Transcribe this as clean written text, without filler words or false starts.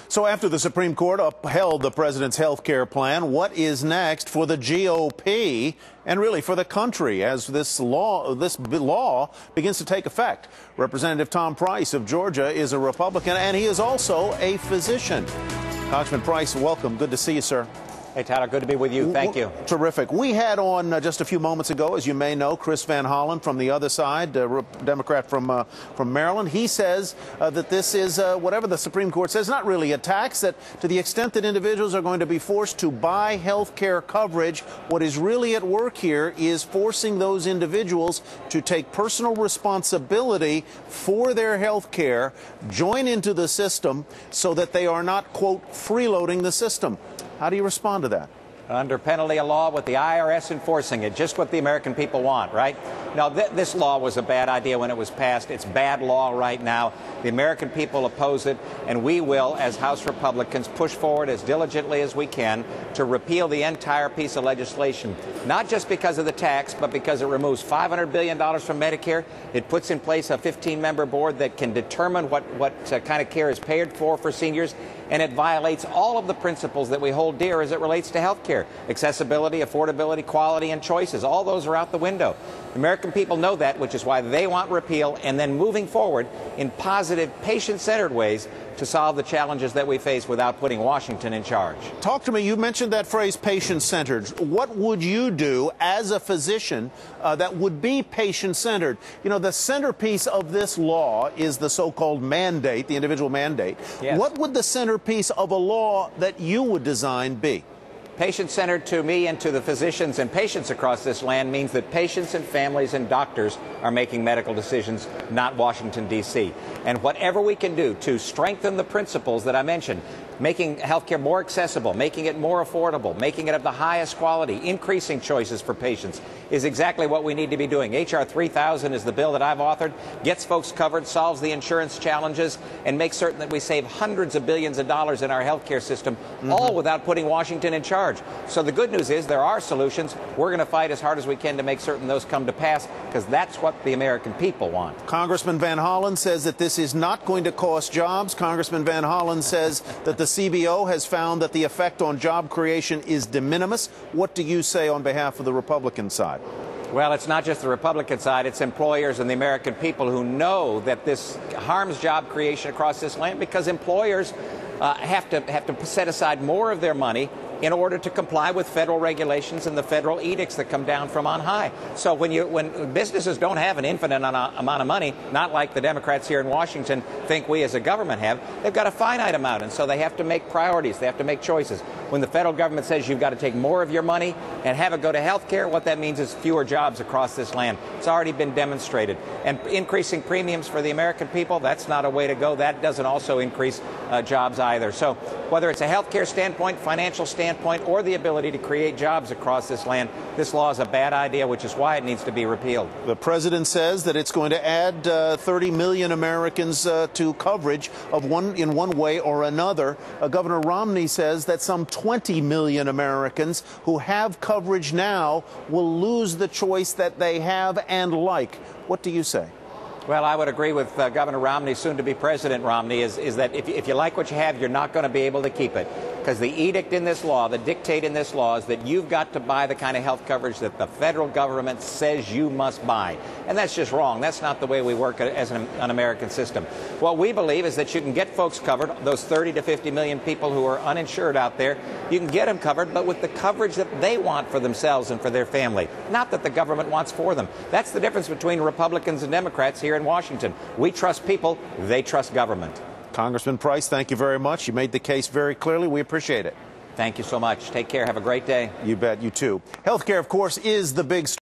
So after the Supreme Court upheld the president's health care plan, what is next for the GOP and really for the country as this law begins to take effect? Representative Tom Price of Georgia is a Republican, and he is also a physician. Congressman Price, welcome. Good to see you, sir. Hey, Tyler, good to be with you. Thank you. Terrific. We had on just a few moments ago, as you may know, Chris Van Hollen from the other side, Democrat from Maryland. He says that this is, whatever the Supreme Court says, not really a tax, that to the extent that individuals are going to be forced to buy health care coverage, what is really at work here is forcing those individuals to take personal responsibility for their health care, join into the system so that they are not, quote, freeloading the system. How do you respond to that? Under penalty of law with the IRS enforcing it, just what the American people want, right? Now, this law was a bad idea when it was passed. It's bad law right now. The American people oppose it, and we will, as House Republicans, push forward as diligently as we can to repeal the entire piece of legislation, not just because of the tax, but because it removes $500 billion from Medicare. It puts in place a 15-member board that can determine what kind of care is paid for seniors, and it violates all of the principles that we hold dear as it relates to health care. Accessibility, affordability, quality, and choices. All those are out the window. The American people know that, which is why they want repeal and then moving forward in positive, patient-centered ways to solve the challenges that we face without putting Washington in charge. Talk to me. You mentioned that phrase, patient-centered. What would you do as a physician that would be patient-centered? You know, the centerpiece of this law is the so-called mandate, the individual mandate. Yes. What would the centerpiece of a law that you would design be? Patient-centered to me and to the physicians and patients across this land means that patients and families and doctors are making medical decisions, not Washington, D.C. And whatever we can do to strengthen the principles that I mentioned, making healthcare more accessible, making it more affordable, making it of the highest quality, increasing choices for patients, is exactly what we need to be doing. H.R. 3000 is the bill that I've authored, gets folks covered, solves the insurance challenges, and makes certain that we save hundreds of billions of dollars in our healthcare system, all without putting Washington in charge. So the good news is there are solutions. We're going to fight as hard as we can to make certain those come to pass, because that's what the American people want. Congressman Van Hollen says that this is not going to cost jobs. Congressman Van Hollen says that the CBO has found that the effect on job creation is de minimis. What do you say on behalf of the Republican side? Well, it's not just the Republican side. It's employers and the American people who know that this harms job creation across this land, because employers have to set aside more of their money in order to comply with federal regulations and the federal edicts that come down from on high. So when businesses don't have an infinite amount of money, not like the Democrats here in Washington think we as a government have, they've got a finite amount, and so they have to make priorities. They have to make choices. When the federal government says you've got to take more of your money and have it go to health care, what that means is fewer jobs across this land. It's already been demonstrated. And increasing premiums for the American people, that's not a way to go. That doesn't also increase jobs either. So whether it's a health care standpoint, financial standpoint, or the ability to create jobs across this land, this law is a bad idea, which is why it needs to be repealed. The president says that it's going to add 30 million Americans to coverage in one way or another. Governor Romney says that some 20 million Americans who have coverage now will lose the choice that they have and like. What do you say? Well, I would agree with Governor Romney, soon to be President Romney, is that if you like what you have, you're not going to be able to keep it. Because the edict in this law, the dictate in this law, is that you've got to buy the kind of health coverage that the federal government says you must buy. And that's just wrong. That's not the way we work as an American system. What we believe is that you can get folks covered, those 30 to 50 million people who are uninsured out there, you can get them covered, but with the coverage that they want for themselves and for their family, not that the government wants for them. That's the difference between Republicans and Democrats here in Washington. We trust people, they trust government. Congressman Price, thank you very much. You made the case very clearly. We appreciate it. Thank you so much. Take care. Have a great day. You bet. You too. Healthcare, of course, is the big story.